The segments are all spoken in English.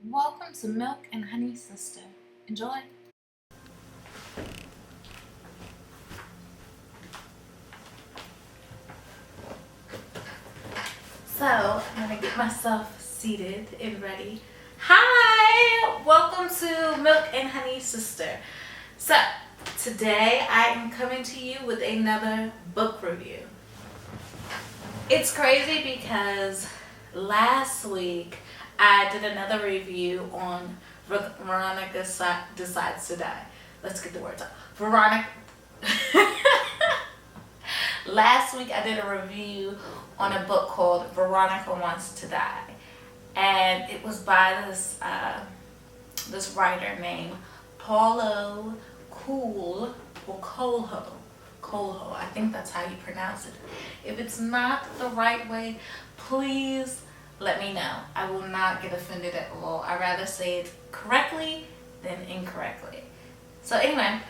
Welcome to Milk and Honey Sister. Enjoy. So, I'm gonna get myself seated and ready. Hi! Welcome to Milk and Honey Sister. So, today I am coming to you with another book review. It's crazy because last week I did another review on Veronica Decides to Die. Let's get the words out. Veronica. Last week I did a review on a book called Veronica Wants to Die. And it was by this writer named Paulo Coelho, or Coelho. I think that's how you pronounce it. If it's not the right way, please let me know. I will not get offended at all. I'd rather say it correctly than incorrectly. So anyway,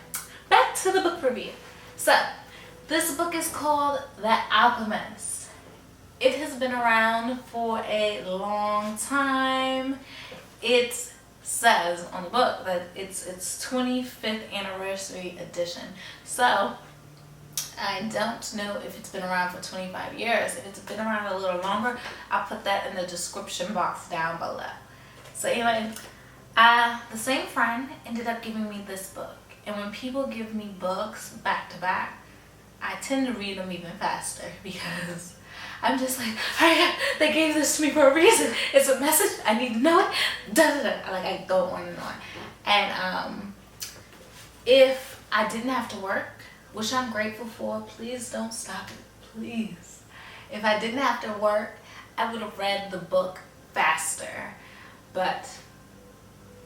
back to the book review. So this book is called The Alchemist. It has been around for a long time. It says on the book that it's 25th anniversary edition. So I don't know if it's been around for 25 years. If it's been around a little longer, I'll put that in the description box down below. So anyway, the same friend ended up giving me this book. And when people give me books back to back, I tend to read them even faster because I'm just like, alright, they gave this to me for a reason. It's a message. I need to know it. Like, I go on and on. And if I didn't have to work, which I'm grateful for, please don't stop it, please. If I didn't have to work, I would have read the book faster, but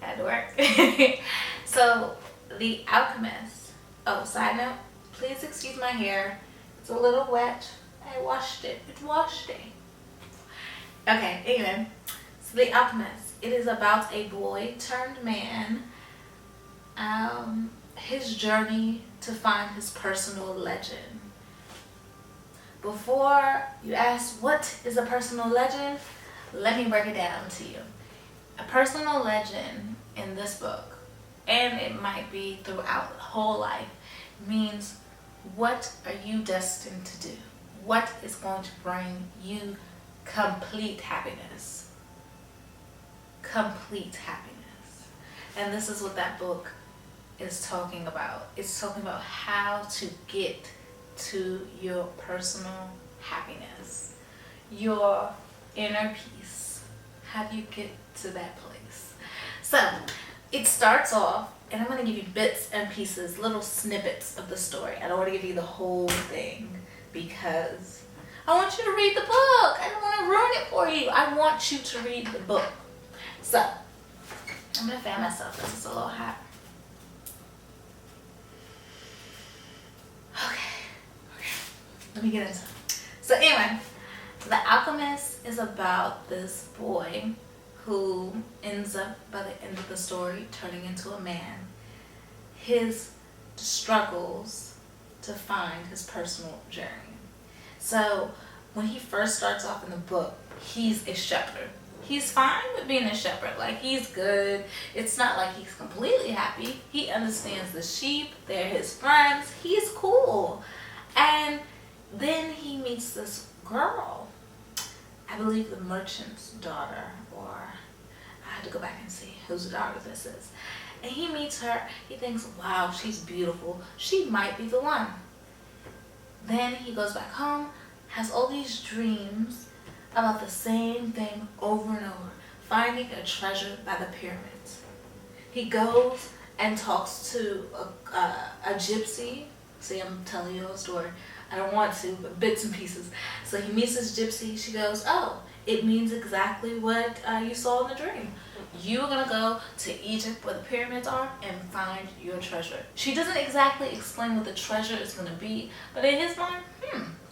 I had to work. So, The Alchemist. Oh, side note, please excuse my hair. It's a little wet. I washed it. It washed it. Okay, anyway. So The Alchemist. It is about a boy turned man. His journey to find his personal legend. Before you ask what is a personal legend, let me break it down to you. A personal legend in this book, and it might be throughout the whole life, means what are you destined to do? What is going to bring you complete happiness? Complete happiness. And this is what that book is talking about. It's talking about how to get to your personal happiness, your inner peace. How do you get to that place? So it starts off, and I'm going to give you bits and pieces, little snippets of the story. I don't want to give you the whole thing because I want you to read the book. I don't want to ruin it for you. I want you to read the book. So I'm going to fan myself because it's a little hot. Okay. Let me get into it. So anyway, The Alchemist is about this boy who ends up, by the end of the story, turning into a man. His struggles to find his personal journey. So when he first starts off in the book, he's a shepherd. He's fine with being a shepherd. Like, he's good. It's not like he's completely happy. He understands the sheep. They're his friends. He's cool. And then he meets this girl. I believe the merchant's daughter, or I had to go back and see whose daughter this is. And he meets her. He thinks, wow, she's beautiful. She might be the one. Then he goes back home, has all these dreams about the same thing over and over, finding a treasure by the pyramids. He goes and talks to a gypsy. See, I'm telling you a story. I don't want to, but bits and pieces. So he meets this gypsy. She goes, oh, it means exactly what you saw in the dream. You're going to go to Egypt where the pyramids are and find your treasure. She doesn't exactly explain what the treasure is going to be, but in his mind,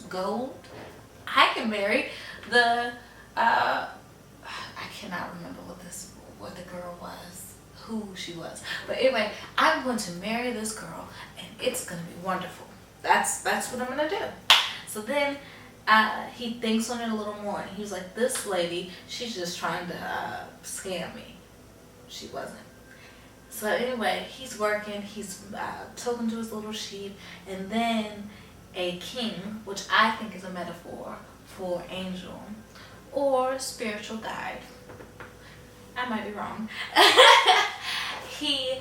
gold. I can marry the, I cannot remember what the girl was, who she was. But anyway, I'm going to marry this girl and it's going to be wonderful. That's what I'm going to do. So then he thinks on it a little more, and he's like, this lady, she's just trying to scam me. she wasn't. So anyway, he's working, he's talking to his little sheep, and then a king, which I think is a metaphor for angel or spiritual guide. I might be wrong. He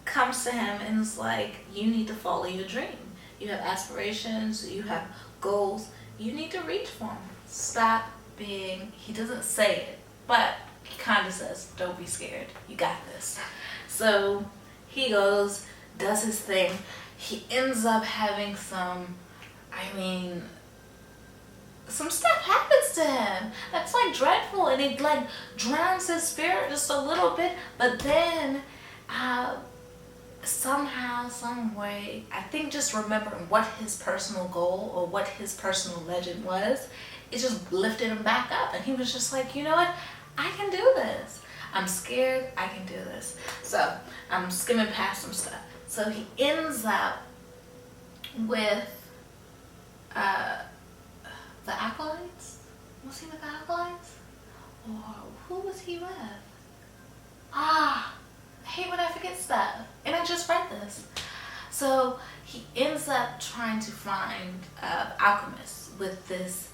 comes to him and is like, you need to follow your dream. You have aspirations, you have goals, you need to reach for them. Stop being, he doesn't say it, but he kind of says, don't be scared, you got this. So he goes, does his thing. He ends up having some stuff happens to him that's like dreadful, and it like drowns his spirit just a little bit, but then somehow, some way, I think just remembering what his personal goal or what his personal legend was, it just lifted him back up, and he was just like, you know what, I can do this. I'm scared, I can do this. So I'm skimming past some stuff. So he ends up with the acolytes. Was he with the acolytes? Or who was he with? I hate when I forget stuff. And I just read this. So he ends up trying to find alchemists with this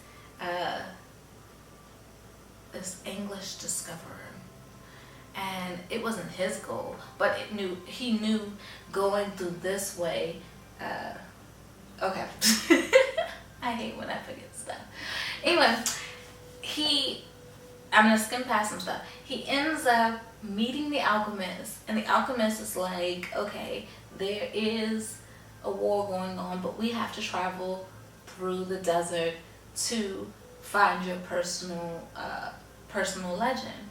English discoverer. And it wasn't his goal, but he knew going through this way. Okay. I hate when I forget stuff. Anyway, I'm gonna skim past some stuff. He ends up meeting the alchemist, and the alchemist is like, okay, there is a war going on, but we have to travel through the desert to find your personal legend.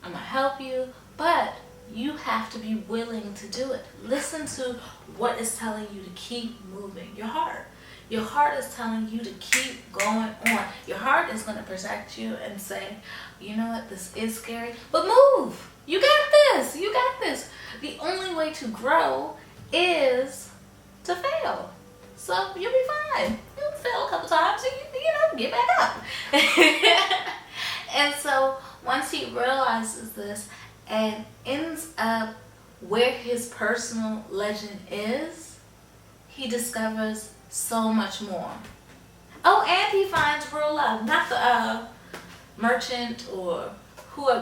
I'm gonna help you, but you have to be willing to do it. Listen to what is telling you to keep moving. Your heart. Your heart is telling you to keep going on. Your heart is going to protect you and say, you know what, this is scary, but move. You got this. You got this. The only way to grow is to fail. So you'll be fine. You'll fail a couple times and get back up. And so once he realizes this and ends up where his personal legend is, he discovers so much more. Oh, and he finds real love. Not the merchant or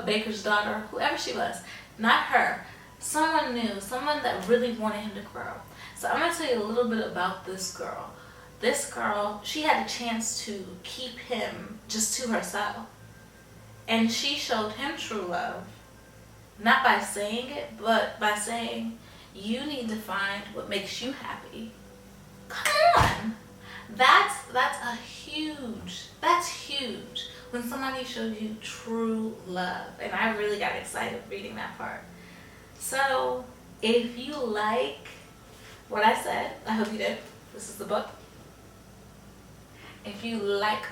baker's daughter, whoever she was. Not her. Someone new. Someone that really wanted him to grow. So I'm going to tell you a little bit about this girl. This girl, she had a chance to keep him just to herself. And she showed him true love. Not by saying it, but by saying, you need to find what makes you happy. Come on. That's huge when somebody shows you true love. And I really got excited reading that part. So if you like what I said, I hope you did. This is the book. If you like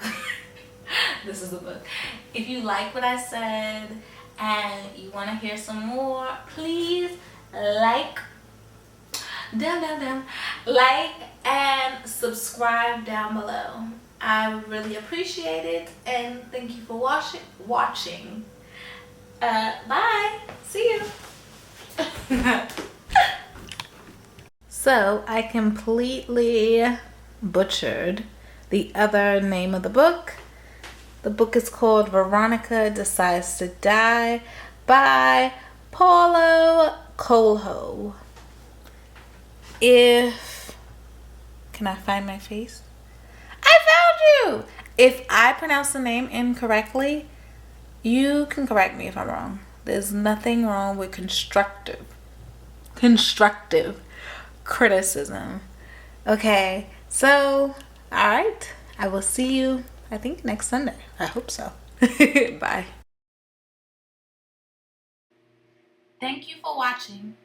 this is the book. If you like what I said and you want to hear some more, please like and subscribe down below. I really appreciate it, and thank you for watching. Bye. See you. So I completely butchered the other name of the book. The book is called Veronica Decides to Die by Paulo Coelho. Can I find my face? I found you! If I pronounce the name incorrectly, you can correct me if I'm wrong. There's nothing wrong with constructive criticism. Okay, so, alright. I will see you, I think, next Sunday. I hope so. Bye. Thank you for watching.